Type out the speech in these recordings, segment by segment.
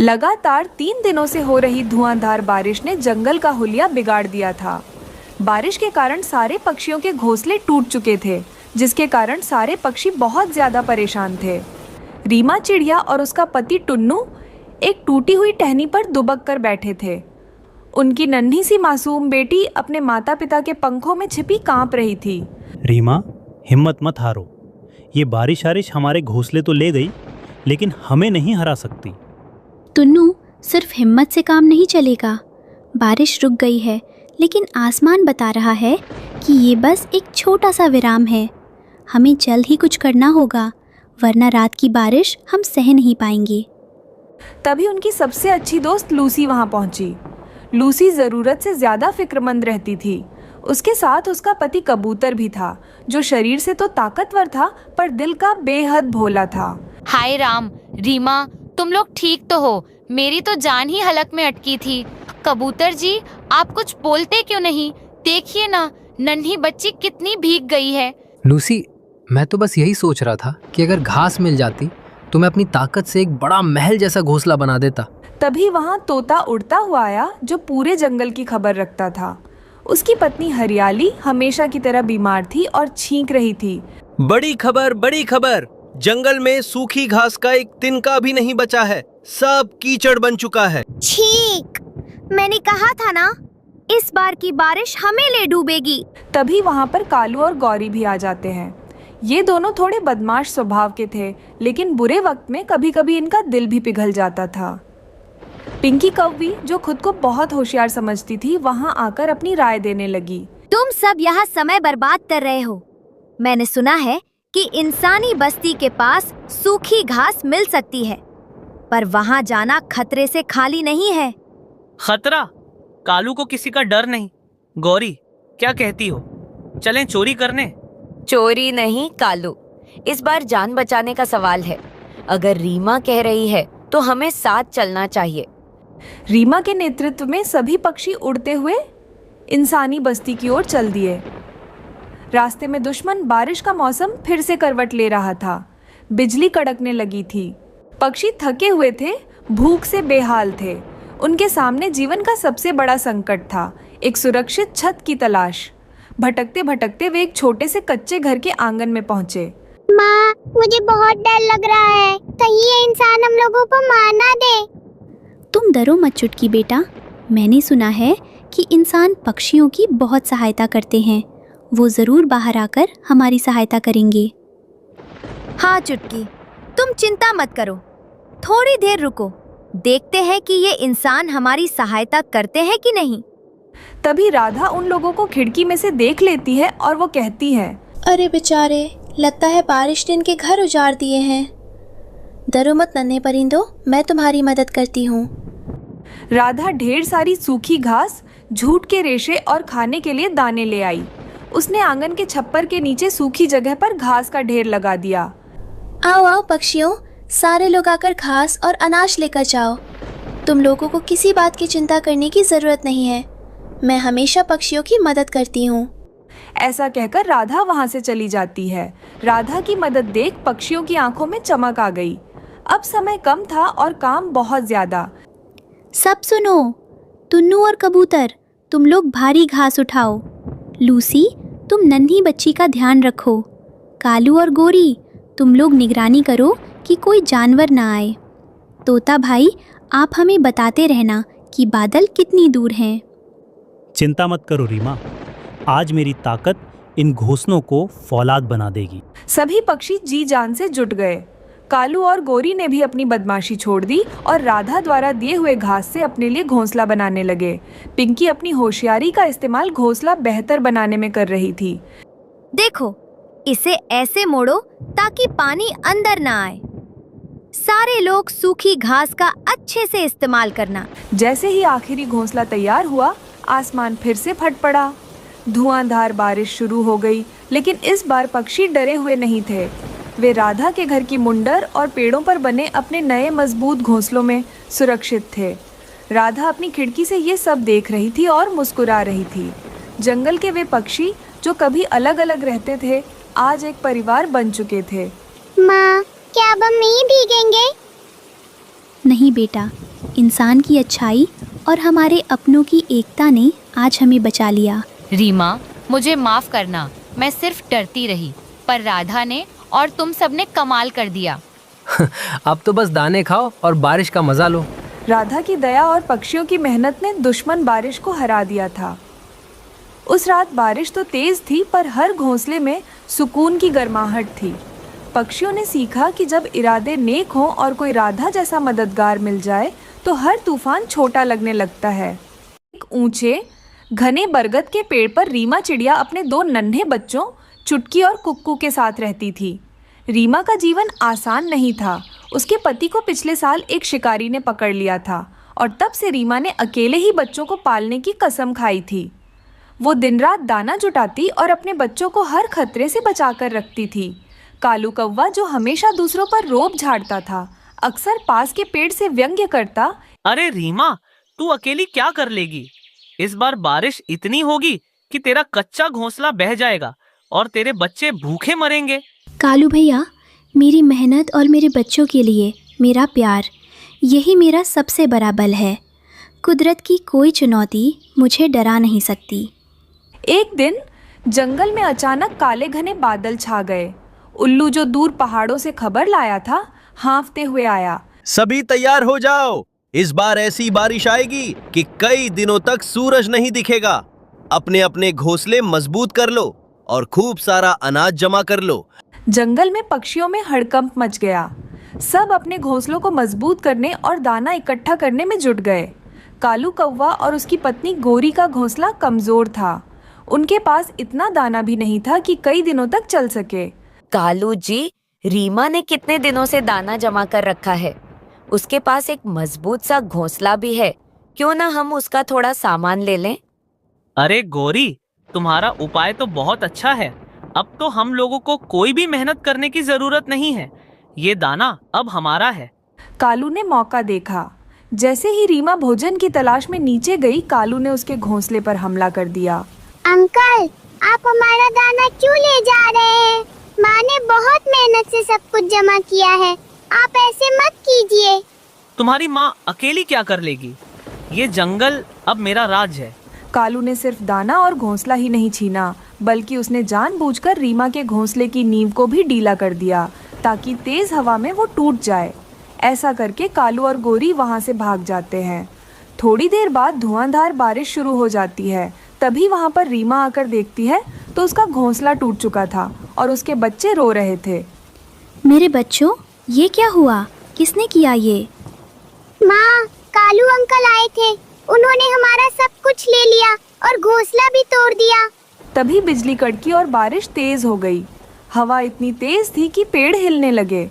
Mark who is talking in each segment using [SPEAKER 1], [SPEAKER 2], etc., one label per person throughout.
[SPEAKER 1] लगातार 3 दिनों से हो रही धुआंधार बारिश ने जंगल का हुलिया बिगाड़ दिया था। बारिश के कारण सारे पक्षियों के घोंसले टूट चुके थे, जिसके कारण सारे पक्षी बहुत ज्यादा परेशान थे। रीमा चिड़िया और उसका पति टुन्नू एक टूटी हुई टहनी पर दुबक कर बैठे थे। उनकी नन्ही सी मासूम बेटी अपने माता पिता के पंखों में छिपी कांप रही थी।
[SPEAKER 2] रीमा, हिम्मत मत हारो। ये बारिश हमारे घोंसले तो ले गई, लेकिन हमें नहीं हरा सकती।
[SPEAKER 3] टुन्नू, सिर्फ हिम्मत से काम नहीं चलेगा। बारिश रुक गई है, लेकिन आसमान बता रहा है कि ये बस एक छोटा सा विराम है। हमें जल्द ही कुछ करना होगा, वरना रात की बारिश हम सह नहीं पाएंगे।
[SPEAKER 1] तभी उनकी सबसे अच्छी दोस्त लूसी वहां पहुंची। लूसी जरूरत से ज्यादा फिक्रमंद रहती थी। उसके साथ उसका पति कबूतर भी था, जो शरीर से तो ताकतवर था पर दिल का बेहद भोला था।
[SPEAKER 4] हाय राम, रीमा, तुम लोग ठीक तो हो? मेरी तो जान ही हलक में अटकी थी। कबूतर जी, आप कुछ बोलते क्यों नहीं? देखिए ना, नन्ही बच्ची कितनी भीग गई है।
[SPEAKER 5] लूसी, मैं तो बस यही सोच रहा था कि अगर घास मिल जाती तो मैं अपनी ताकत से एक बड़ा महल जैसा घोंसला बना देता।
[SPEAKER 1] तभी वहां तोता उड़ता हुआ आया, जो पूरे जंगल की खबर रखता था। उसकी पत्नी हरियाली हमेशा की तरह बीमार थी और छींक रही थी।
[SPEAKER 6] बड़ी खबर, बड़ी खबर! जंगल में सूखी घास का एक तिनका भी नहीं बचा है। सब कीचड़ बन चुका है।
[SPEAKER 7] ठीक, मैंने कहा था ना, इस बार की बारिश हमें ले डूबेगी।
[SPEAKER 1] तभी वहां पर कालू और गौरी भी आ जाते हैं। ये दोनों थोड़े बदमाश स्वभाव के थे, लेकिन बुरे वक्त में कभी कभी इनका दिल भी पिघल जाता था। पिंकी कौवी, जो खुद को बहुत होशियार समझती थी, वहां आकर अपनी राय देने लगी।
[SPEAKER 7] तुम सब यहाँ समय बर्बाद कर रहे हो। मैंने सुना है कि इंसानी बस्ती के पास सूखी घास मिल सकती है, पर वहाँ जाना खतरे से खाली नहीं है।
[SPEAKER 8] खतरा? कालू को किसी का डर नहीं। गौरी, क्या कहती हो? चलें चोरी करने?
[SPEAKER 9] चोरी नहीं कालू, इस बार जान बचाने का सवाल है। अगर रीमा कह रही है तो हमें साथ चलना चाहिए।
[SPEAKER 1] रीमा के नेतृत्व में सभी पक्षी उड़ते हुए इंसानी बस्ती की ओर चल दिए। रास्ते में दुश्मन बारिश का मौसम फिर से करवट ले रहा था। बिजली कड़कने लगी थी। पक्षी थके हुए थे, भूख से बेहाल थे। उनके सामने जीवन का सबसे बड़ा संकट था, एक सुरक्षित छत की तलाश। भटकते भटकते वे एक छोटे से कच्चे घर के आंगन में पहुंचे।
[SPEAKER 7] माँ, मुझे बहुत डर लग रहा है। कहीं ये इंसान हम लोगों को मार ना दे।
[SPEAKER 3] तुम डरो मत चुटकी बेटा। मैंने सुना है कि इंसान पक्षियों की बहुत सहायता करते हैं। वो जरूर बाहर आकर हमारी सहायता करेंगे।
[SPEAKER 7] हाँ चुटकी, तुम चिंता मत करो। थोड़ी देर रुको, देखते हैं कि ये इंसान हमारी सहायता करते हैं कि नहीं।
[SPEAKER 1] तभी राधा उन लोगों को खिड़की में से देख लेती है और वो कहती है,
[SPEAKER 10] अरे बेचारे, लगता है बारिश ने इनके घर उजाड़ दिए हैं। डरो मत नन्हे परिंदों, मैं तुम्हारी मदद करती हूँ।
[SPEAKER 1] राधा ढेर सारी सूखी घास, जूट के रेशे और खाने के लिए दाने ले आई। उसने आंगन के छप्पर के नीचे सूखी जगह पर घास का ढेर लगा दिया।
[SPEAKER 10] आओ आओ पक्षियों, सारे लोग आकर घास और अनाज लेकर जाओ। तुम लोगों को किसी बात की चिंता करने की जरूरत नहीं है। मैं हमेशा पक्षियों की मदद करती हूँ।
[SPEAKER 1] ऐसा कहकर राधा वहाँ से चली जाती है। राधा की मदद देख पक्षियों की आंखों में चमक आ गई। अब समय कम था और काम बहुत ज्यादा।
[SPEAKER 3] सब सुनो, टुन्नू और कबूतर, तुम लोग भारी घास उठाओ। लूसी, तुम नन्ही बच्ची का ध्यान रखो। कालू और गोरी, तुम लोग निगरानी करो कि कोई जानवर ना आए। तोता भाई, आप हमें बताते रहना कि बादल कितनी दूर हैं।
[SPEAKER 2] चिंता मत करो रीमा, आज मेरी ताकत इन घोंसलों को फौलाद बना देगी।
[SPEAKER 1] सभी पक्षी जी जान से जुट गए। कालू और गोरी ने भी अपनी बदमाशी छोड़ दी और राधा द्वारा दिए हुए घास से अपने लिए घोंसला बनाने लगे। पिंकी अपनी होशियारी का इस्तेमाल घोंसला बेहतर बनाने में कर रही थी।
[SPEAKER 7] देखो, इसे ऐसे मोड़ो ताकि पानी अंदर ना आए। सारे लोग सूखी घास का अच्छे से इस्तेमाल करना।
[SPEAKER 1] जैसे ही आखिरी घोंसला तैयार हुआ, आसमान फिर से फट पड़ा। धुआंधार बारिश शुरू हो गई, लेकिन इस बार पक्षी डरे हुए नहीं थे। वे राधा के घर की मुंडर और पेड़ों पर बने अपने नए मजबूत घोंसलों में सुरक्षित थे। राधा अपनी खिड़की से ये सब देख रही थी और मुस्कुरा रही थी। जंगल के वे पक्षी जो कभी अलग अलग रहते थे, आज एक परिवार बन चुके थे।
[SPEAKER 7] माँ, क्या अब हम नहीं भीगेंगे?
[SPEAKER 3] नहीं बेटा, इंसान की अच्छाई और हमारे अपनों की एकता ने आज हमें बचा लिया।
[SPEAKER 4] रीमा, मुझे माफ करना, मैं सिर्फ डरती रही, पर राधा ने और तुम सब ने कमाल कर दिया।
[SPEAKER 5] अब तो बस दाने खाओ और बारिश का मजा लो।
[SPEAKER 1] राधा की दया और पक्षियों की मेहनत ने दुश्मन बारिश को हरा दिया था। उस रात बारिश तो तेज थी, पर हर घोंसले में सुकून की गर्माहट थी। पक्षियों ने सीखा कि जब इरादे नेक हों और कोई राधा जैसा मददगार मिल जाए तो हर तूफान छोटा लगने लगता है। एक ऊंचे घने बरगद के पेड़ पर रीमा चिड़िया अपने 2 नन्हे बच्चों चुटकी और कुक्कू के साथ रहती थी। रीमा का जीवन आसान नहीं था। उसके पति को पिछले साल एक शिकारी ने पकड़ लिया था और तब से रीमा ने अकेले ही बच्चों को पालने की कसम खाई थी। वो दिन रात दाना जुटाती और अपने बच्चों को हर खतरे से बचाकर रखती थी। कालू कौवा, जो हमेशा दूसरों पर रोब झाड़ता था, अक्सर पास के पेड़ से व्यंग्य करता,
[SPEAKER 8] अरे रीमा, तू अकेली क्या कर लेगी? इस बार बारिश इतनी होगी कि तेरा कच्चा घोंसला बह जाएगा और तेरे बच्चे भूखे मरेंगे।
[SPEAKER 3] कालू भैया, मेरी मेहनत और मेरे बच्चों के लिए मेरा प्यार, यही मेरा सबसे बड़ा बल है। कुदरत की कोई चुनौती मुझे डरा नहीं सकती।
[SPEAKER 1] एक दिन जंगल में अचानक काले घने बादल छा गए। उल्लू, जो दूर पहाड़ों से खबर लाया था, हाँफते हुए आया।
[SPEAKER 6] सभी तैयार हो जाओ, इस बार ऐसी बारिश आएगी कि कई दिनों तक सूरज नहीं दिखेगा। अपने अपने घोंसले मजबूत कर लो और खूब सारा अनाज जमा कर लो।
[SPEAKER 1] जंगल में पक्षियों में हड़कंप मच गया। सब अपने घोंसलों को मजबूत करने और दाना इकट्ठा करने में जुट गए। कालू कौवा और उसकी पत्नी गोरी का घोंसला कमजोर था। उनके पास इतना दाना भी नहीं था कि कई दिनों तक चल सके।
[SPEAKER 9] कालू जी, रीमा ने कितने दिनों से दाना जमा कर रखा है। उसके पास एक मजबूत सा घोंसला भी है, क्यों ना हम उसका थोड़ा सामान ले लें?
[SPEAKER 8] अरे गौरी, तुम्हारा उपाय तो बहुत अच्छा है। अब तो हम लोगों को कोई भी मेहनत करने की जरूरत नहीं है। ये दाना अब हमारा है।
[SPEAKER 1] कालू ने मौका देखा। जैसे ही रीमा भोजन की तलाश में नीचे गई, कालू ने उसके घोंसले पर हमला कर दिया।
[SPEAKER 11] अंकल, आप हमारा दाना क्यों ले जा रहे हैं? माँ ने बहुत मेहनत से सब कुछ जमा किया है, आप ऐसे मत कीजिए।
[SPEAKER 8] तुम्हारी माँ अकेली क्या कर लेगी? ये जंगल अब मेरा राज है।
[SPEAKER 1] कालू ने सिर्फ दाना और घोंसला ही नहीं छीना, बल्कि उसने जानबूझकर रीमा के घोंसले की नींव को भी ढीला कर दिया ताकि तेज हवा में वो टूट जाए। ऐसा करके कालू और गोरी वहाँ से भाग जाते हैं। थोड़ी देर बाद धुआंधार बारिश शुरू हो जाती है। तभी वहाँ पर रीमा आकर देखती है तो उसका घोंसला टूट चुका था और उसके बच्चे रो रहे थे।
[SPEAKER 3] मेरे बच्चों, ये क्या हुआ? किसने किया ये?
[SPEAKER 11] माँ, कालू अंकल आए थे, उन्होंने हमारा सब कुछ ले लिया और घोंसला भी तोड़ दिया।
[SPEAKER 1] तभी बिजली कड़की और बारिश तेज हो गई। हवा इतनी तेज थी कि पेड़ हिलने लगे।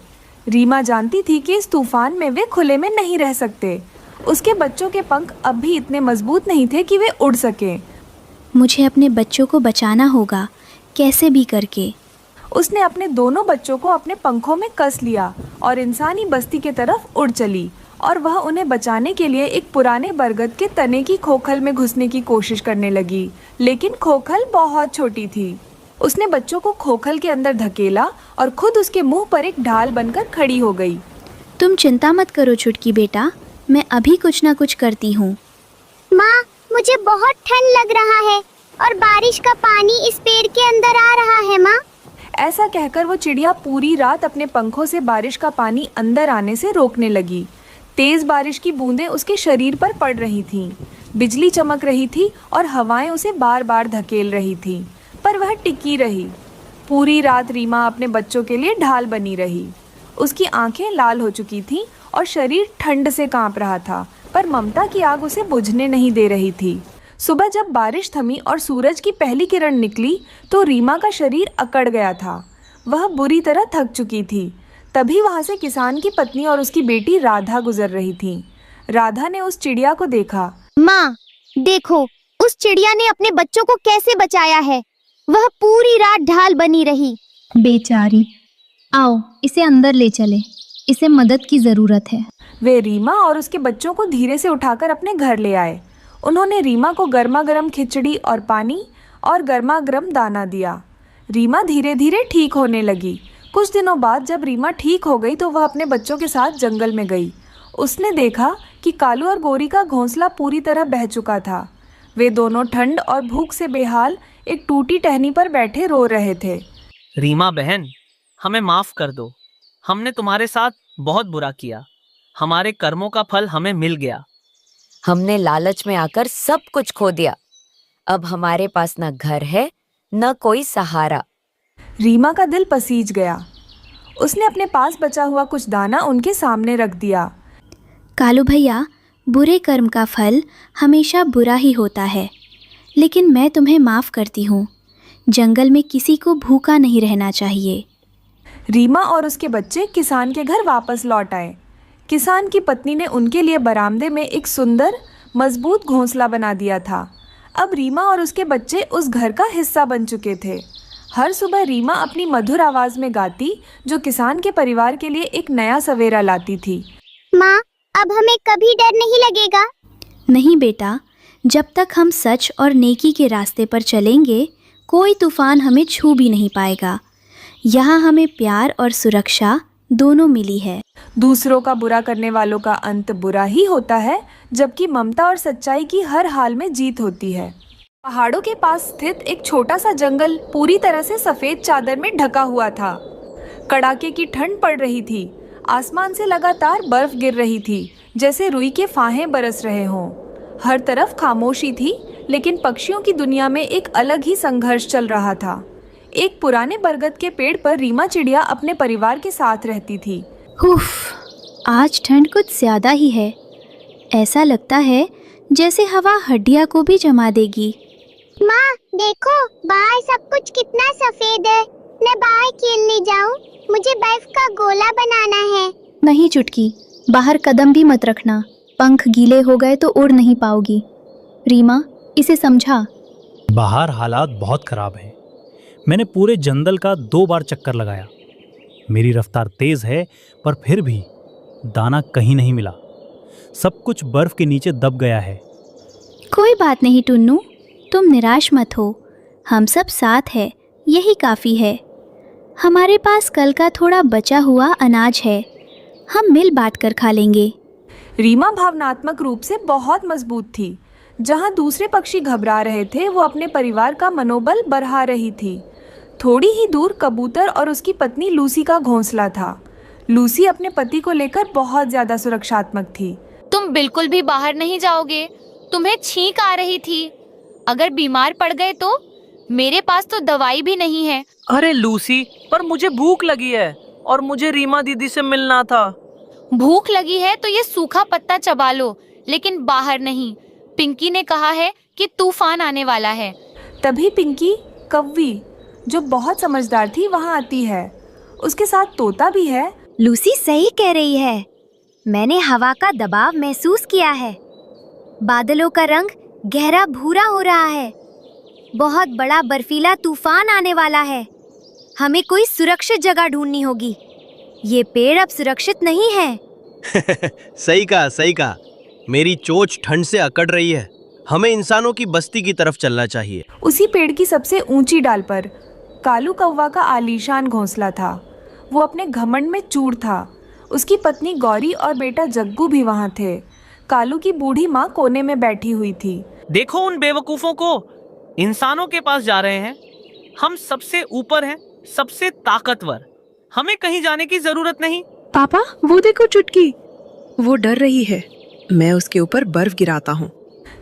[SPEAKER 1] रीमा जानती थी कि इस तूफान में वे खुले में नहीं रह सकते। उसके बच्चों के पंख अब भी इतने मजबूत नहीं थे कि वे उड़ सके।
[SPEAKER 3] मुझे अपने बच्चों को बचाना होगा, कैसे भी करके।
[SPEAKER 1] उसने अपने दोनों बच्चों को अपने पंखों में कस लिया और इंसानी बस्ती की तरफ उड़ चली और वह उन्हें बचाने के लिए एक पुराने बरगद के तने की खोखल में घुसने की कोशिश करने लगी, लेकिन खोखल बहुत छोटी थी। उसने बच्चों को खोखल के अंदर धकेला और खुद उसके मुंह पर एक ढाल बनकर खड़ी हो गई।
[SPEAKER 3] तुम चिंता मत करो छुटकी बेटा, मैं अभी कुछ ना कुछ करती हूँ।
[SPEAKER 11] माँ, मुझे बहुत ठंड लग रहा है और बारिश का पानी इस पेड़ के अंदर आ रहा है। माँ,
[SPEAKER 1] ऐसा कहकर वो चिड़िया पूरी रात अपने पंखों से बारिश का पानी अंदर आने से रोकने लगी। तेज बारिश की बूंदें उसके शरीर पर पड़ रही थीं। बिजली चमक रही थी और हवाएं उसे बार बार धकेल रही थीं, पर वह टिकी रही। पूरी रात रीमा अपने बच्चों के लिए ढाल बनी रही। उसकी आंखें लाल हो चुकी थीं और शरीर ठंड से कांप रहा था, पर ममता की आग उसे बुझने नहीं दे रही थी। सुबह जब बारिश थमी और सूरज की पहली किरण निकली तो रीमा का शरीर अकड़ गया था। वह बुरी तरह थक चुकी थी। तभी वहाँ से किसान की पत्नी और उसकी बेटी राधा गुजर रही थी। राधा ने उस चिड़िया को देखा।
[SPEAKER 11] माँ, देखो, उस चिड़िया ने अपने बच्चों को कैसे बचाया है। वह पूरी रात ढाल बनी रही।
[SPEAKER 3] बेचारी, आओ इसे अंदर ले चले, इसे मदद की जरूरत है।
[SPEAKER 1] वे रीमा और उसके बच्चों को धीरे से उठाकर अपने घर ले आए। उन्होंने रीमा को गर्मा गर्म खिचड़ी और पानी और गर्मा गर्म दाना दिया। रीमा धीरे धीरे ठीक होने लगी। कुछ दिनों बाद जब रीमा ठीक हो गई तो वह अपने बच्चों के साथ जंगल में गई। उसने देखा कि कालू और गोरी का घोंसला पूरी तरह बह चुका था। वे दोनों ठंड और भूख से बेहाल एक टूटी टहनी पर बैठे रो रहे थे।
[SPEAKER 8] रीमा बहन, हमें माफ कर दो। हमने तुम्हारे साथ बहुत बुरा किया। हमारे कर्मों का फल हमें मिल गया।
[SPEAKER 9] हमने लालच में आकर सब कुछ खो दिया। अब हमारे पास न घर है न कोई सहारा।
[SPEAKER 1] रीमा का दिल पसीज गया। उसने अपने पास बचा हुआ कुछ दाना उनके सामने रख दिया।
[SPEAKER 3] कालू भैया, बुरे कर्म का फल हमेशा बुरा ही होता है, लेकिन मैं तुम्हें माफ़ करती हूँ। जंगल में किसी को भूखा नहीं रहना चाहिए।
[SPEAKER 1] रीमा और उसके बच्चे किसान के घर वापस लौट आए। किसान की पत्नी ने उनके लिए बरामदे में एक सुंदर मजबूत घोंसला बना दिया था। अब रीमा और उसके बच्चे उस घर का हिस्सा बन चुके थे। हर सुबह रीमा अपनी मधुर आवाज़ में गाती, जो किसान के परिवार के लिए एक नया सवेरा लाती थी।
[SPEAKER 11] माँ, अब हमें कभी डर नहीं लगेगा।
[SPEAKER 3] नहीं बेटा, जब तक हम सच और नेकी के रास्ते पर चलेंगे, कोई तूफान हमें छू भी नहीं पाएगा। यहाँ हमें प्यार और सुरक्षा दोनों मिली है।
[SPEAKER 1] दूसरों का बुरा करने वालों का अंत बुरा ही होता है, जबकि ममता और सच्चाई की हर हाल में जीत होती है। पहाड़ों के पास स्थित एक छोटा सा जंगल पूरी तरह से सफ़ेद चादर में ढका हुआ था। कड़ाके की ठंड पड़ रही थी। आसमान से लगातार बर्फ गिर रही थी, जैसे रुई के फाहे बरस रहे हों। हर तरफ खामोशी थी, लेकिन पक्षियों की दुनिया में एक अलग ही संघर्ष चल रहा था। एक पुराने बरगद के पेड़ पर रीमा चिड़िया अपने परिवार के साथ रहती थी।
[SPEAKER 3] उफ, आज ठंड कुछ ज़्यादा ही है। ऐसा लगता है जैसे हवा हड्डियाँ को भी जमा देगी।
[SPEAKER 11] माँ देखो, बाहर सब कुछ कितना सफेद है। मैं बाहर खेलने जाऊँ? मुझे बर्फ का गोला बनाना है।
[SPEAKER 3] नहीं चुटकी, बाहर कदम भी मत रखना। पंख गीले हो गए तो उड़ नहीं पाओगी। रीमा, इसे समझा।
[SPEAKER 2] बाहर हालात बहुत ख़राब हैं। मैंने पूरे जंगल का 2 बार चक्कर लगाया। मेरी रफ्तार तेज़ है, पर फिर भी दाना कहीं नहीं मिला। सब कुछ बर्फ़ के नीचे दब गया है।
[SPEAKER 3] कोई बात नहीं टुन्नू, तुम निराश मत हो। हम सब साथ हैं, यही काफ़ी है। हमारे पास कल का थोड़ा बचा हुआ अनाज है, हम मिल बांट कर खा लेंगे।
[SPEAKER 1] रीमा भावनात्मक रूप से बहुत मजबूत थी। जहाँ दूसरे पक्षी घबरा रहे थे, वो अपने परिवार का मनोबल बढ़ा रही थी। थोड़ी ही दूर कबूतर और उसकी पत्नी लूसी का घोंसला था। लूसी अपने पति को लेकर बहुत ज़्यादा सुरक्षात्मक थी।
[SPEAKER 4] तुम बिल्कुल भी बाहर नहीं जाओगे। तुम्हें छींक आ रही थी। अगर बीमार पड़ गए तो? मेरे पास तो दवाई भी नहीं है।
[SPEAKER 8] अरे लूसी, पर मुझे भूख लगी है और मुझे रीमा दीदी से मिलना था।
[SPEAKER 4] भूख लगी है तो ये सूखा पत्ता चबा लो, लेकिन बाहर नहीं। पिंकी ने कहा है कि तूफान आने वाला है।
[SPEAKER 1] तभी पिंकी कव्वी, जो बहुत समझदार थी, वहाँ आती है। उसके साथ तोता भी है।
[SPEAKER 7] लूसी सही कह रही है। मैंने हवा का दबाव महसूस किया है। बादलों का रंग गहरा भूरा हो रहा है। बहुत बड़ा बर्फीला तूफान आने वाला है। हमें कोई सुरक्षित जगह ढूंढनी होगी। ये पेड़ अब सुरक्षित नहीं है।
[SPEAKER 6] सही कहा, सही कहा। मेरी चोंच ठंड से अकड़ रही है। हमें इंसानों की बस्ती की तरफ चलना चाहिए।
[SPEAKER 1] उसी पेड़ की सबसे ऊंची डाल पर कालू कौवा का आलीशान घोंसला था। वो अपने घमंड में चूर था। उसकी पत्नी गौरी और बेटा जग्गू भी वहाँ थे। कालू की बूढ़ी माँ कोने में बैठी हुई थी।
[SPEAKER 8] देखो उन बेवकूफों को, इंसानों के पास जा रहे हैं। हम सबसे ऊपर हैं, सबसे ताकतवर। हमें कहीं जाने की जरूरत नहीं।
[SPEAKER 12] पापा, वो देखो चुटकी, वो डर रही है। मैं उसके ऊपर बर्फ गिराता हूँ।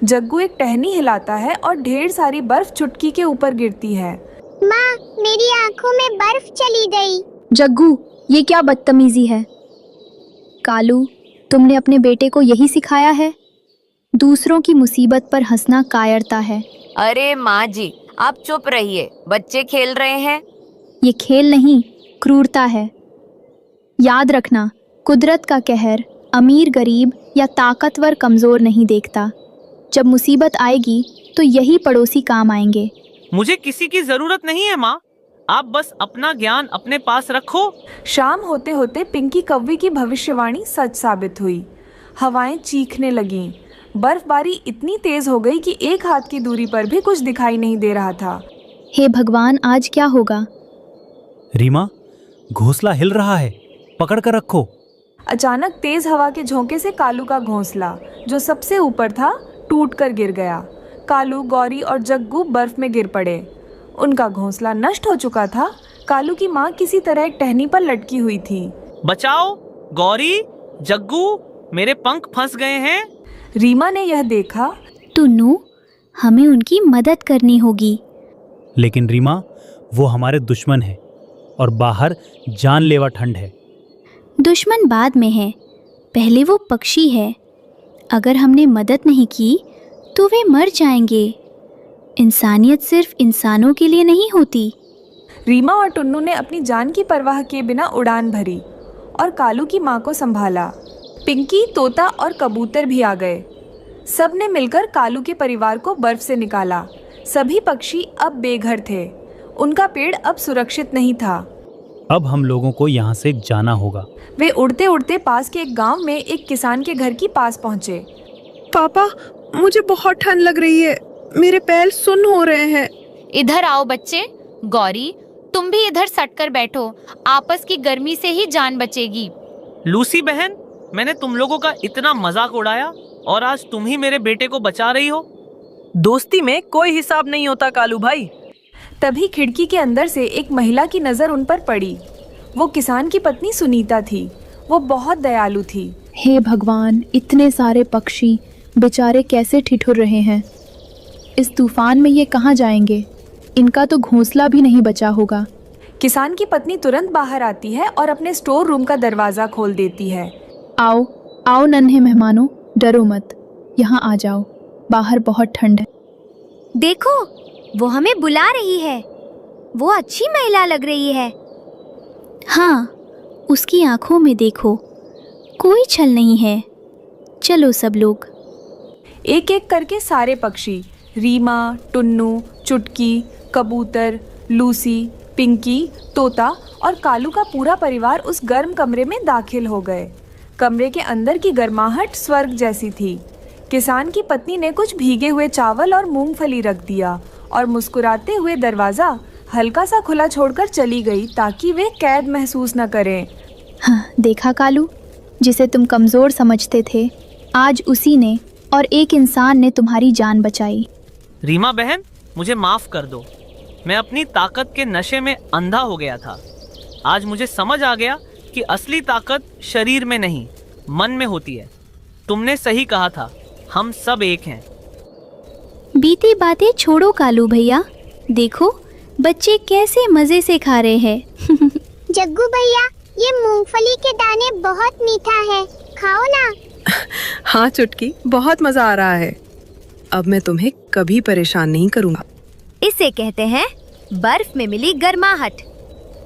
[SPEAKER 1] जग्गू एक टहनी हिलाता है और ढेर सारी बर्फ चुटकी के ऊपर गिरती है।
[SPEAKER 11] माँ, मेरी आंखों में बर्फ चली गई।
[SPEAKER 3] जग्गू, ये क्या बदतमीजी है? कालू, तुमने अपने बेटे को यही सिखाया है? दूसरों की मुसीबत पर हंसना कायरता है।
[SPEAKER 9] अरे माँ जी, आप चुप रहिए। बच्चे खेल रहे हैं।
[SPEAKER 3] ये खेल नहीं, क्रूरता है। याद रखना, कुदरत का कहर अमीर गरीब या ताकतवर कमज़ोर नहीं देखता। जब मुसीबत आएगी तो यही पड़ोसी काम आएंगे।
[SPEAKER 8] मुझे किसी की जरूरत नहीं है माँ। आप बस अपना ज्ञान अपने पास रखो।
[SPEAKER 1] शाम होते होते पिंकी कव्वी की भविष्यवाणी सच साबित हुई। हवाएं चीखने लगीं। बर्फबारी इतनी तेज हो गई कि एक हाथ की दूरी पर भी कुछ दिखाई नहीं दे रहा था।
[SPEAKER 3] हे भगवान, आज क्या होगा?
[SPEAKER 2] रीमा, घोंसला हिल रहा है, पकड़ कर रखो।
[SPEAKER 1] अचानक तेज हवा के झोंके से कालू का घोंसला, जो सबसे ऊपर था, टूटकर गिर गया। कालू, गौरी और जग्गू बर्फ में गिर पड़े। उनका घोंसला नष्ट हो चुका था। कालू की माँ किसी तरह एक टहनी पर लटकी हुई थी।
[SPEAKER 8] बचाओ, गौरी, जग्गू, मेरे पंख फंस गए हैं।
[SPEAKER 1] रीमा ने यह देखा।
[SPEAKER 3] टुन्नू, हमें उनकी मदद करनी होगी।
[SPEAKER 2] लेकिन रीमा, वो हमारे दुश्मन है और बाहर जानलेवा ठंड है।
[SPEAKER 3] दुश्मन बाद में है, पहले वो पक्षी है। अगर हमने मदद नहीं की तो वे मर जाएंगे। इंसानियत सिर्फ इंसानों के लिए नहीं होती।
[SPEAKER 1] रीमा और टुन्नू ने अपनी जान की परवाह किए बिना उड़ान भरी और कालू की माँ को संभाला। पिंकी, तोता और कबूतर भी आ गए। सब ने मिलकर कालू के परिवार को बर्फ से निकाला। सभी पक्षी अब बेघर थे। उनका पेड़ अब सुरक्षित नहीं था।
[SPEAKER 2] अब हम लोगों को यहाँ से जाना होगा।
[SPEAKER 1] वे उड़ते उड़ते पास के एक गांव में एक किसान के घर के पास पहुँचे।
[SPEAKER 12] पापा, मुझे बहुत ठंड लग रही है, मेरे पैर सुन्न हो रहे हैं।
[SPEAKER 4] इधर आओ बच्चे। गौरी, तुम भी इधर सटकर बैठो, आपस की गर्मी से ही जान बचेगी।
[SPEAKER 8] लूसी बहन, मैंने तुम लोगों का इतना मजाक उड़ाया और आज तुम ही मेरे बेटे को बचा रही हो।
[SPEAKER 13] दोस्ती में कोई हिसाब नहीं होता कालू भाई।
[SPEAKER 1] तभी खिड़की के अंदर से एक महिला की नज़र उन पर पड़ी। वो किसान की पत्नी सुनीता थी। वो बहुत दयालु थी।
[SPEAKER 14] हे भगवान, इतने सारे पक्षी बेचारे कैसे ठिठुर रहे हैं। इस तूफान में ये कहाँ जाएंगे? इनका तो घोंसला भी नहीं बचा होगा।
[SPEAKER 1] किसान की पत्नी तुरंत बाहर आती है और अपने स्टोर रूम का दरवाज़ा खोल देती है।
[SPEAKER 14] आओ आओ नन्हे मेहमानों, डरो मत, यहाँ आ जाओ, बाहर बहुत ठंड है।
[SPEAKER 7] देखो, वो हमें बुला रही है। वो अच्छी महिला लग रही है।
[SPEAKER 3] हाँ, उसकी आंखों में देखो, कोई छल नहीं है। चलो सब लोग।
[SPEAKER 1] एक एक करके सारे पक्षी, रीमा, टुन्नू, चुटकी, कबूतर, लूसी, पिंकी, तोता और कालू का पूरा परिवार उस गर्म कमरे में दाखिल हो गए। कमरे के अंदर की गर्माहट स्वर्ग जैसी थी। किसान की पत्नी ने कुछ भीगे हुए चावल और मूंगफली रख दिया और मुस्कुराते हुए दरवाज़ा हल्का सा खुला छोड़कर चली गई ताकि वे कैद महसूस न करें।
[SPEAKER 14] हाँ, देखा कालू, जिसे तुम कमज़ोर समझते थे, आज उसी ने और एक इंसान ने तुम्हारी जान बचाई।
[SPEAKER 8] रीमा बहन, मुझे माफ कर दो। मैं अपनी ताकत के नशे में अंधा हो गया था। आज मुझे समझ आ गया कि असली ताकत शरीर में नहीं, मन में होती है। तुमने सही कहा था, हम सब एक हैं।
[SPEAKER 3] बीती बातें छोड़ो कालू भैया, देखो बच्चे कैसे मजे से खा रहे हैं।
[SPEAKER 11] जग्गू भैया, ये मूंगफली के दाने बहुत मीठा है, खाओ ना।
[SPEAKER 12] हाँ चुटकी, बहुत मजा आ रहा है। अब मैं तुम्हें कभी परेशान नहीं करूँगा।
[SPEAKER 7] इसे कहते हैं बर्फ में मिली गर्माहट।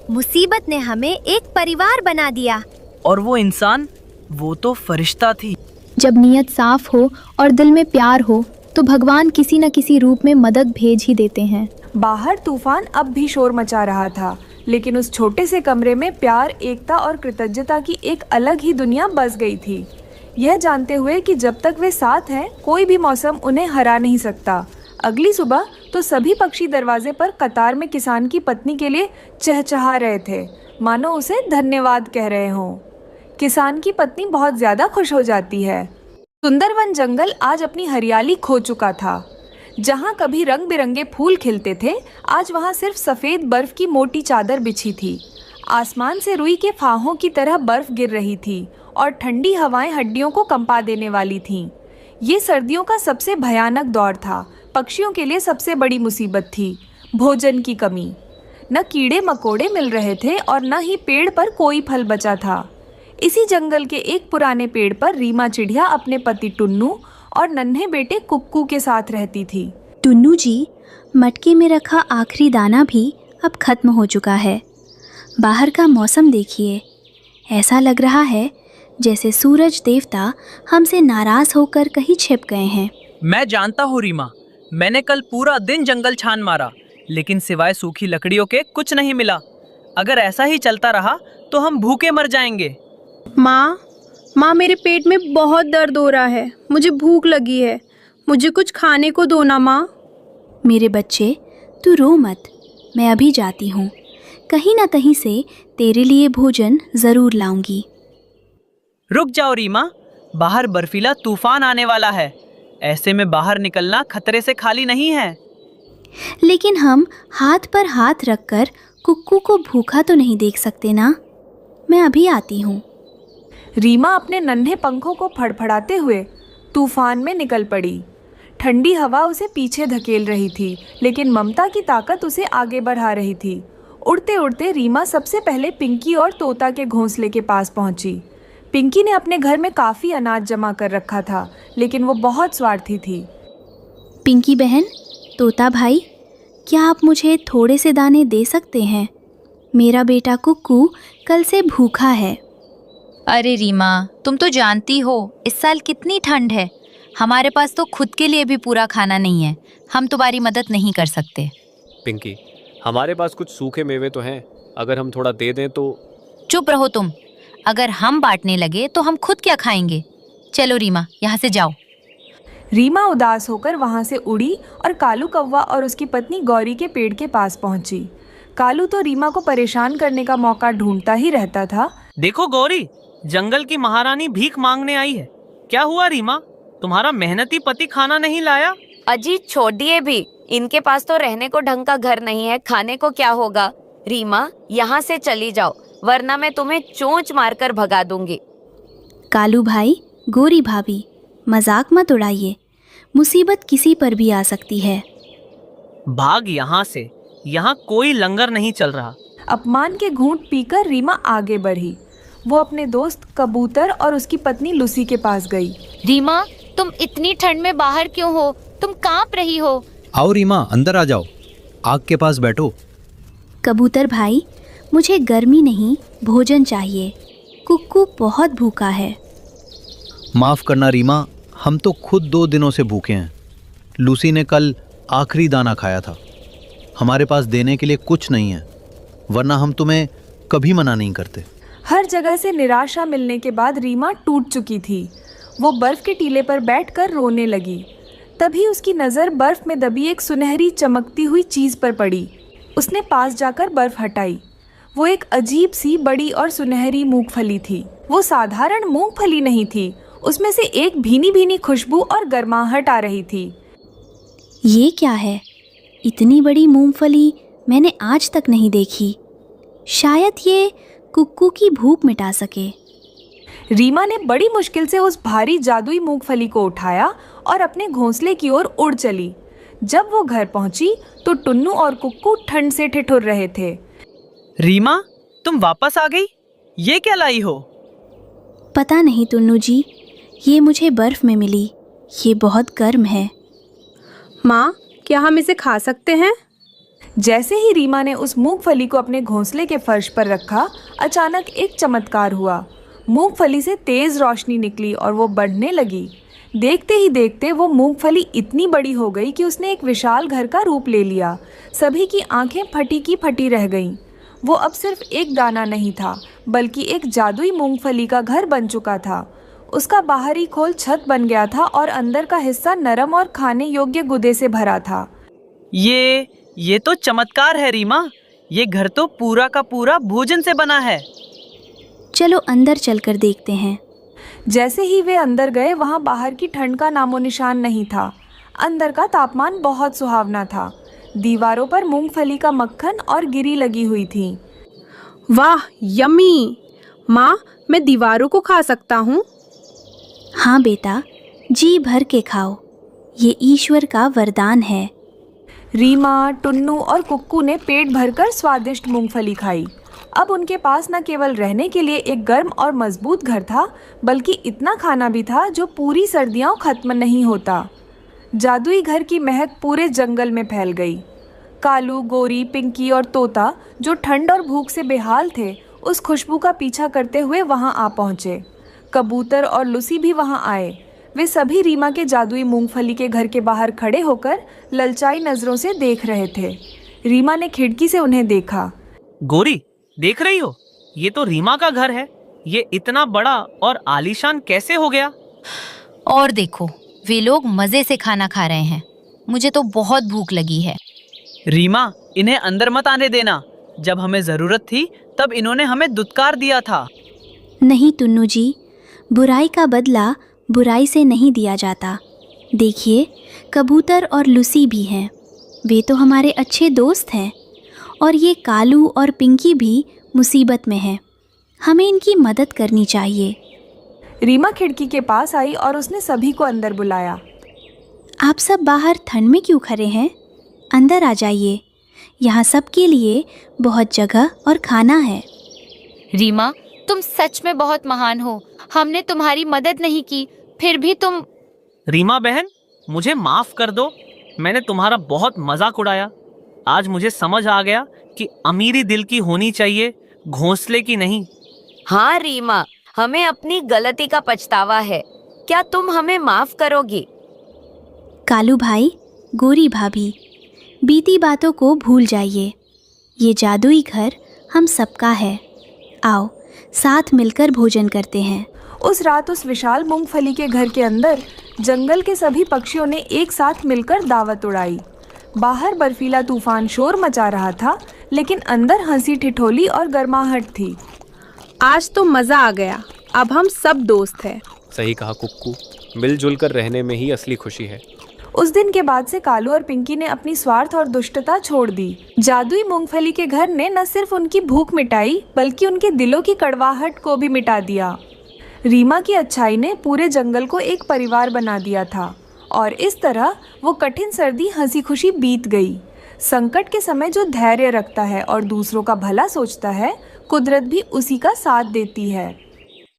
[SPEAKER 7] मुसीबत ने हमें एक परिवार बना दिया।
[SPEAKER 13] और वो इंसान, वो तो फरिश्ता थी।
[SPEAKER 14] जब नीयत साफ हो और दिल में प्यार हो तो भगवान किसी न किसी रूप में मदद भेज ही देते हैं।
[SPEAKER 1] बाहर तूफान अब भी शोर मचा रहा था, लेकिन उस छोटे से कमरे में प्यार, एकता और कृतज्ञता की एक अलग ही दुनिया बस गई थी। यह जानते हुए कि जब तक वे साथ हैं, कोई भी मौसम उन्हें हरा नहीं सकता। अगली सुबह तो सभी पक्षी दरवाजे पर कतार में किसान की पत्नी के लिए चहचहा रहे थे, मानो उसे धन्यवाद कह रहे हों। किसान की पत्नी बहुत ज़्यादा खुश हो जाती है। सुंदरवन जंगल आज अपनी हरियाली खो चुका था। जहाँ कभी रंग बिरंगे फूल खिलते थे, आज वहाँ सिर्फ सफ़ेद बर्फ की मोटी चादर बिछी थी। आसमान से रुई के फाहों की तरह बर्फ गिर रही थी और ठंडी हवाएं हड्डियों को कंपा देने वाली थीं। ये सर्दियों का सबसे भयानक दौर था। पक्षियों के लिए सबसे बड़ी मुसीबत थी भोजन की कमी। न कीड़े मकोड़े मिल रहे थे और न ही पेड़ पर कोई फल बचा था। इसी जंगल के एक पुराने पेड़ पर रीमा चिड़िया अपने पति टुन्नू और नन्हे बेटे कुक्कू के साथ रहती थी।
[SPEAKER 3] टुन्नू जी, मटके में रखा आखिरी दाना भी अब खत्म हो चुका है। बाहर का मौसम देखिए, ऐसा लग रहा है जैसे सूरज देवता हमसे नाराज होकर कहीं छिप गए हैं।
[SPEAKER 13] मैं जानता हूँ रीमा, मैंने कल पूरा दिन जंगल छान मारा, लेकिन सिवाय सूखी लकड़ियों के कुछ नहीं मिला। अगर ऐसा ही चलता रहा तो हम भूखे मर जाएंगे।
[SPEAKER 14] माँ, मेरे पेट में बहुत दर्द हो रहा है, मुझे भूख लगी है, मुझे कुछ खाने को दो ना माँ।
[SPEAKER 3] मेरे बच्चे, तू रो मत, मैं अभी जाती हूँ। कहीं ना कहीं से तेरे लिए भोजन ज़रूर लाऊंगी।
[SPEAKER 13] रुक जाओ रीमा, बाहर बर्फीला तूफान आने वाला है। ऐसे में बाहर निकलना खतरे से खाली नहीं है।
[SPEAKER 3] लेकिन हम हाथ पर हाथ रखकर कुक्कू को भूखा तो नहीं देख सकते ना। मैं अभी आती हूँ।
[SPEAKER 1] रीमा अपने नन्हे पंखों को फड़फड़ाते हुए तूफान में निकल पड़ी। ठंडी हवा उसे पीछे धकेल रही थी, लेकिन ममता की ताकत उसे आगे बढ़ा रही थी। उड़ते उड़ते रीमा सबसे पहले पिंकी और तोता के घोंसले के पास पहुंची। पिंकी ने अपने घर में काफ़ी अनाज जमा कर रखा था, लेकिन वो बहुत स्वार्थी थी।
[SPEAKER 3] पिंकी बहन, तोता भाई, क्या आप मुझे थोड़े से दाने दे सकते हैं? मेरा बेटा कुक्कू कल से भूखा है।
[SPEAKER 9] अरे रीमा, तुम तो जानती हो इस साल कितनी ठंड है। हमारे पास तो खुद के लिए भी पूरा खाना नहीं है। हम तुम्हारी मदद नहीं कर सकते।
[SPEAKER 15] पिंकी, हमारे पास कुछ सूखे मेवे तो हैं, अगर हम थोड़ा दे दें तो।
[SPEAKER 9] चुप रहो तुम। अगर हम बांटने लगे तो हम खुद क्या खाएंगे? चलो रीमा, यहाँ से जाओ।
[SPEAKER 1] रीमा उदास होकर वहाँ से उड़ी और कालू कौवा और उसकी पत्नी गौरी के पेड़ के पास पहुँची। कालू तो रीमा को परेशान करने का मौका ढूंढता ही रहता था।
[SPEAKER 8] देखो गौरी, जंगल की महारानी भीख मांगने आई है। क्या हुआ रीमा, तुम्हारा मेहनती पति खाना नहीं लाया?
[SPEAKER 9] अजी छोड़िए भी, इनके पास तो रहने को ढंग का घर नहीं है, खाने को क्या होगा। रीमा, यहाँ से चली जाओ, वरना मैं तुम्हें चोंच मारकर भगा दूंगी।
[SPEAKER 3] कालू भाई, गोरी भाभी, मजाक मत उड़ाइए। मुसीबत किसी पर भी आ सकती है।
[SPEAKER 8] भाग यहाँ से, यहाँ कोई लंगर नहीं चल रहा।
[SPEAKER 1] अपमान के घूंट पीकर रीमा आगे बढ़ी। वो अपने दोस्त कबूतर और उसकी पत्नी लूसी के पास गई।
[SPEAKER 4] रीमा, तुम इतनी ठंड में बाहर क्यों हो? तुम कांप रही हो।
[SPEAKER 2] आओ रीमा, अंदर आ जाओ, आग के पास बैठो।
[SPEAKER 3] कबूतर भाई, मुझे गर्मी नहीं, भोजन चाहिए। कुक्कू बहुत भूखा है।
[SPEAKER 2] माफ़ करना रीमा, हम तो खुद 2 दिनों से भूखे हैं। लूसी ने कल आखिरी दाना खाया था। हमारे पास देने के लिए कुछ नहीं है, वरना हम तुम्हें कभी मना नहीं करते।
[SPEAKER 1] हर जगह से निराशा मिलने के बाद रीमा टूट चुकी थी। वो बर्फ के टीले पर बैठकर रोने लगी। तभी उसकी नज़र बर्फ में दबी एक सुनहरी चमकती हुई चीज़ पर पड़ी। उसने पास जाकर बर्फ हटाई। वो एक अजीब सी बड़ी और सुनहरी मूंगफली थी। वो साधारण मूंगफली नहीं थी, उसमें से एक भीनी भीनी खुशबू और गर्माहट आ रही थी।
[SPEAKER 3] ये क्या है? इतनी बड़ी मूंगफली मैंने आज तक नहीं देखी। शायद ये कुक्कू की भूख मिटा सके।
[SPEAKER 1] रीमा ने बड़ी मुश्किल से उस भारी जादुई मूंगफली को उठाया और अपने घोंसले की ओर उड़ चली। जब वो घर पहुंची तो टुन्नू और कुक्कू ठंड से ठिठुर रहे थे।
[SPEAKER 13] रीमा, तुम वापस आ गई? ये क्या लाई हो?
[SPEAKER 3] पता नहीं टुन्नू जी, ये मुझे बर्फ में मिली। ये बहुत गर्म है।
[SPEAKER 12] माँ, क्या हम इसे खा सकते हैं?
[SPEAKER 1] जैसे ही रीमा ने उस मूंगफली को अपने घोंसले के फर्श पर रखा, अचानक एक चमत्कार हुआ। मूंगफली से तेज रोशनी निकली और वो बढ़ने लगी। देखते ही देखते वो मूंगफली इतनी बड़ी हो गई कि उसने एक विशाल घर का रूप ले लिया। सभी की आंखें फटी की फटी रह गईं। वो अब सिर्फ एक दाना नहीं था, बल्कि एक जादुई मूंगफली का घर बन चुका था। उसका बाहरी खोल छत बन गया था और अंदर का हिस्सा नरम और खाने योग्य गुदे से भरा था।
[SPEAKER 13] ये तो चमत्कार है रीमा। ये घर तो पूरा का पूरा भोजन से बना है।
[SPEAKER 3] चलो अंदर चलकर देखते हैं।
[SPEAKER 1] जैसे ही वे अंदर गए, वहाँ बाहर की ठंड का नामो निशान नहीं था। अंदर का तापमान बहुत सुहावना था। दीवारों पर मूंगफली का मक्खन और गिरी लगी हुई थी।
[SPEAKER 12] वाह, यम्मी! माँ, मैं दीवारों को खा सकता हूँ?
[SPEAKER 3] हाँ बेटा, जी भर के खाओ। ये ईश्वर का वरदान है।
[SPEAKER 1] रीमा, टुन्नू और कुक्कू ने पेट भरकर स्वादिष्ट मूंगफली खाई। अब उनके पास न केवल रहने के लिए एक गर्म और मजबूत घर था, बल्कि इतना खाना भी था जो पूरी सर्दियां खत्म नहीं होता। जादुई घर की महक पूरे जंगल में फैल गई। कालू, गोरी, पिंकी और तोता, जो ठंड और भूख से बेहाल थे, उस खुशबू का पीछा करते हुए वहां आ पहुंचे। कबूतर और लूसी भी वहां आए। वे सभी रीमा के जादुई मूंगफली के घर के बाहर खड़े होकर ललचाई नज़रों से देख रहे थे। रीमा ने खिड़की से उन्हें देखा।
[SPEAKER 8] गोरी, देख रही हो? ये तो रीमा का घर है। ये इतना बड़ा और आलीशान कैसे हो गया?
[SPEAKER 9] और देखो, वे लोग मजे से खाना खा रहे हैं। मुझे तो बहुत भूख लगी है।
[SPEAKER 13] रीमा, इन्हें अंदर मत आने देना। जब हमें जरूरत थी तब इन्होंने हमें दुत्कार दिया था।
[SPEAKER 3] नहीं टुन्नू जी, बुराई का बदला बुराई से नहीं दिया जाता। देखिए, कबूतर और लूसी भी हैं। वे तो हमारे अच्छे दोस्त हैं। और ये कालू और पिंकी भी मुसीबत में हैं। हमें इनकी मदद करनी चाहिए।
[SPEAKER 1] रीमा खिड़की के पास आई और उसने सभी को अंदर बुलाया।
[SPEAKER 3] आप सब बाहर ठंड में क्यों खड़े हैं? अंदर आ जाइए। यहाँ सबके लिए बहुत जगह और खाना है।
[SPEAKER 4] रीमा, तुम सच में बहुत महान हो। हमने तुम्हारी मदद नहीं की, फिर भी तुम।
[SPEAKER 8] रीमा बहन, मुझे माफ कर दो। मैंने तुम्हारा बहुत मजाक उड़ाया। आज मुझे समझ आ गया कि अमीरी दिल की होनी चाहिए, घोंसले की नहीं।
[SPEAKER 9] हाँ रीमा, हमें अपनी गलती का पछतावा है। क्या तुम हमें माफ करोगी?
[SPEAKER 3] कालू भाई, गोरी भाभी, बीती बातों को भूल जाइए। ये जादुई घर हम सबका है। आओ, साथ मिलकर भोजन करते हैं।
[SPEAKER 1] उस रात उस विशाल मूंगफली के घर के अंदर जंगल के सभी पक्षियों ने एक साथ मिलकर दावत उड़ाई। बाहर बर्फीला तूफान शोर मचा रहा था, लेकिन अंदर हंसी ठिठोली और गर्माहट थी।
[SPEAKER 12] आज तो मजा आ गया। अब हम सब दोस्त हैं।
[SPEAKER 15] सही कहा कुक्कू, मिलजुल कर रहने में ही असली खुशी है।
[SPEAKER 1] उस दिन के बाद से कालू और पिंकी ने अपनी स्वार्थ और दुष्टता छोड़ दी। जादुई मूंगफली के घर ने न सिर्फ उनकी भूख मिटाई, बल्कि उनके दिलों की कड़वाहट को भी मिटा दिया। रीमा की अच्छाई ने पूरे जंगल को एक परिवार बना दिया था और इस तरह वो कठिन सर्दी हंसी खुशी बीत गई। संकट के समय जो धैर्य रखता है और दूसरों का भला सोचता है, कुदरत भी उसी का साथ देती है।